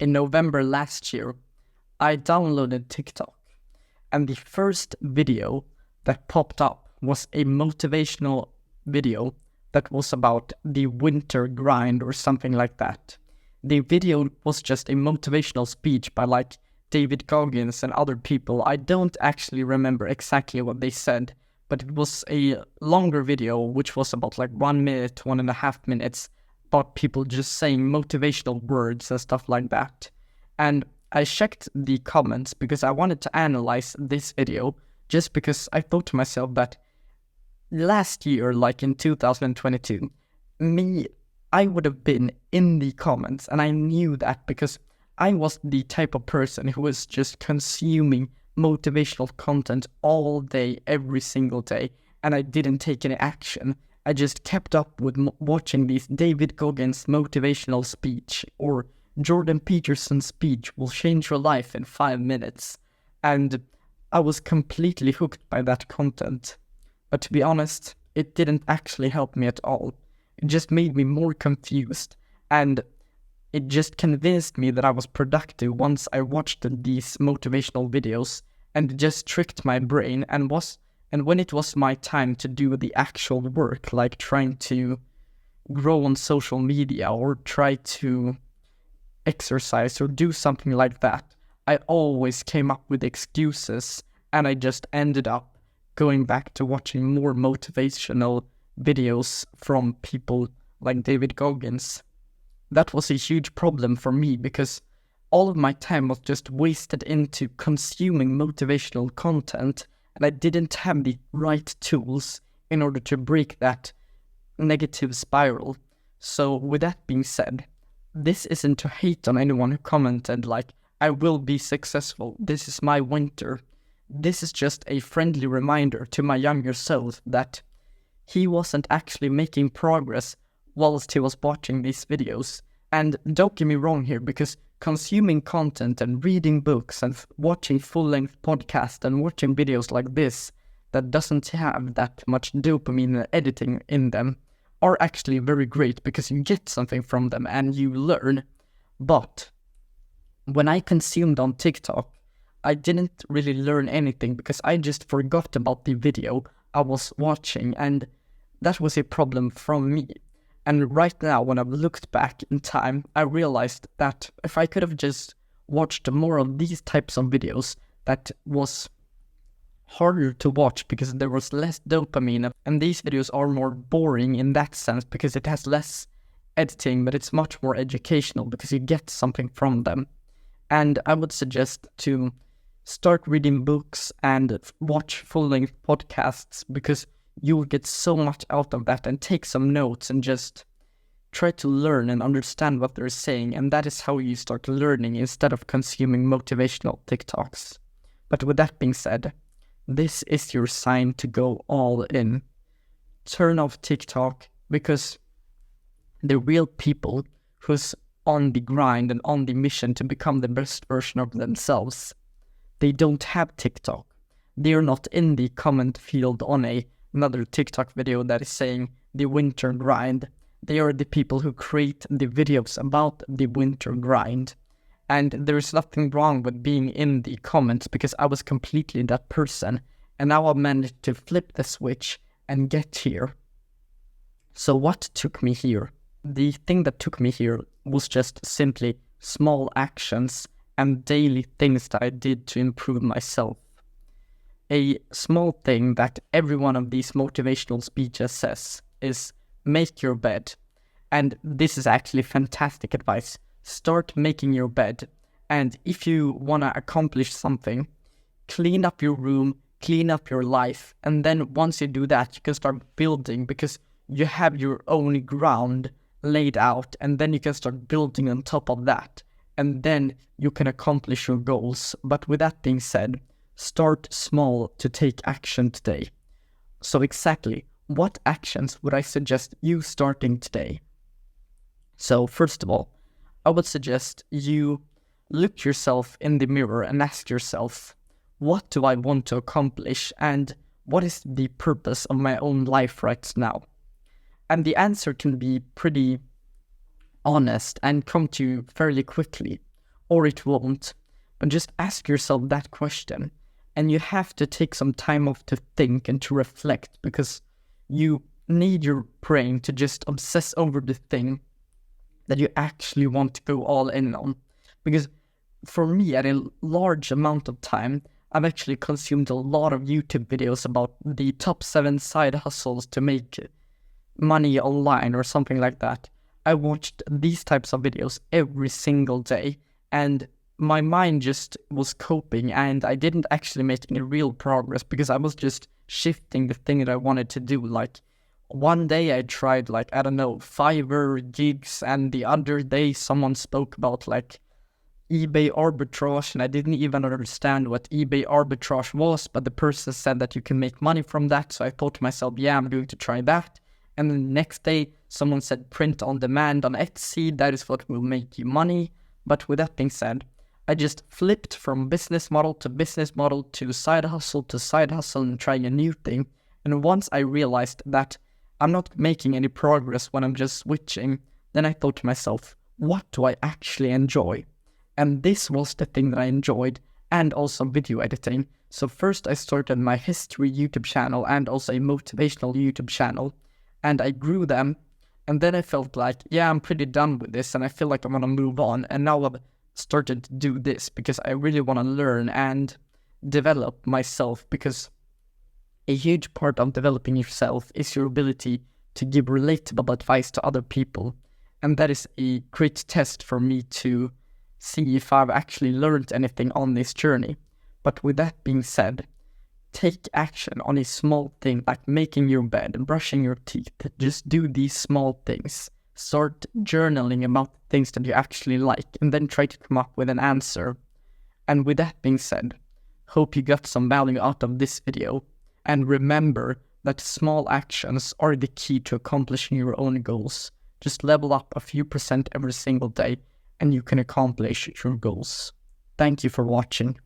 in November last year, I downloaded TikTok, and the first video that popped up was a motivational video that was about the winter grind or something like that. The video was just a motivational speech by like David Goggins and other people. I don't actually remember exactly what they said, but it was a longer video, which was about like 1 minute, 1.5 minutes, about people just saying motivational words and stuff like that. And I checked the comments because I wanted to analyze this video, just because I thought to myself that last year, like in 2022, I would have been in the comments, and I knew that because I was the type of person who was just consuming motivational content all day, every single day, and I didn't take any action. I just kept up with watching these David Goggins motivational speech or Jordan Peterson's speech will change your life in 5 minutes. And I was completely hooked by that content. But to be honest, it didn't actually help me at all. It just made me more confused, and it just convinced me that I was productive once I watched these motivational videos, and it just tricked my brain. And when it was my time to do the actual work, like trying to grow on social media or try to exercise or do something like that, I always came up with excuses, and I just ended up going back to watching more motivational videos from people like David Goggins. That was a huge problem for me because all of my time was just wasted into consuming motivational content, and I didn't have the right tools in order to break that negative spiral. So with that being said, this isn't to hate on anyone who commented like, I will be successful, this is my winter. This is just a friendly reminder to my younger self that he wasn't actually making progress whilst he was watching these videos. And don't get me wrong here, because consuming content and reading books and watching full-length podcasts and watching videos like this that doesn't have that much dopamine and editing in them are actually very great because you get something from them and you learn. But when I consumed on TikTok, I didn't really learn anything because I just forgot about the video I was watching, and that was a problem from me. And right now, when I've looked back in time, I realized that if I could have just watched more of these types of videos, that was harder to watch because there was less dopamine, and these videos are more boring in that sense because it has less editing, but it's much more educational because you get something from them. And I would suggest to start reading books and watch full-length podcasts because you will get so much out of that, and take some notes and just try to learn and understand what they're saying, and that is how you start learning instead of consuming motivational TikToks. But with that being said, this is your sign to go all in. Turn off TikTok, because the real people who's on the grind and on the mission to become the best version of themselves, they don't have TikTok. They are not in the comment field on another TikTok video that is saying the winter grind. They are the people who create the videos about the winter grind. And there is nothing wrong with being in the comments because I was completely that person. And now I've managed to flip the switch and get here. So what took me here? The thing that took me here was just simply small actions and daily things that I did to improve myself. A small thing that every one of these motivational speeches says is make your bed. And this is actually fantastic advice. Start making your bed. And if you want to accomplish something, clean up your room, clean up your life. And then once you do that, you can start building because you have your own ground laid out. And then you can start building on top of that. And then you can accomplish your goals. But with that being said, start small to take action today. So exactly, what actions would I suggest you starting today? So first of all, I would suggest you look yourself in the mirror and ask yourself, what do I want to accomplish and what is the purpose of my own life right now? And the answer can be pretty honest and come to you fairly quickly. or it won't. But just ask yourself that question. And you have to take some time off to think and to reflect, because you need your brain to just obsess over the thing that you actually want to go all in on. Because for me, at a large amount of time, I've actually consumed a lot of YouTube videos about the top 7 side hustles to make money online or something like that. I watched these types of videos every single day, and my mind just was coping, and I didn't actually make any real progress because I was just shifting the thing that I wanted to do. Like, one day I tried, like, I don't know, Fiverr gigs, and the other day someone spoke about, like, eBay arbitrage, and I didn't even understand what eBay arbitrage was, but the person said that you can make money from that, so I thought to myself, yeah, I'm going to try that. And then the next day, someone said print on demand on Etsy, that is what will make you money. But with that being said, I just flipped from business model to side hustle and trying a new thing. And once I realized that I'm not making any progress when I'm just switching, then I thought to myself, what do I actually enjoy? And this was the thing that I enjoyed, and also video editing. So first I started my history YouTube channel and also a motivational YouTube channel, and I grew them. And then I felt like, yeah, I'm pretty done with this, and I feel like I want to move on. And now I've started to do this because I really want to learn and develop myself, because a huge part of developing yourself is your ability to give relatable advice to other people. And that is a great test for me to see if I've actually learned anything on this journey. But with that being said, take action on a small thing like making your bed and brushing your teeth. Just do these small things. Start journaling about things that you actually like, and then try to come up with an answer. And with that being said, hope you got some value out of this video. And remember that small actions are the key to accomplishing your own goals. Just level up a few % every single day, and you can accomplish your goals. Thank you for watching.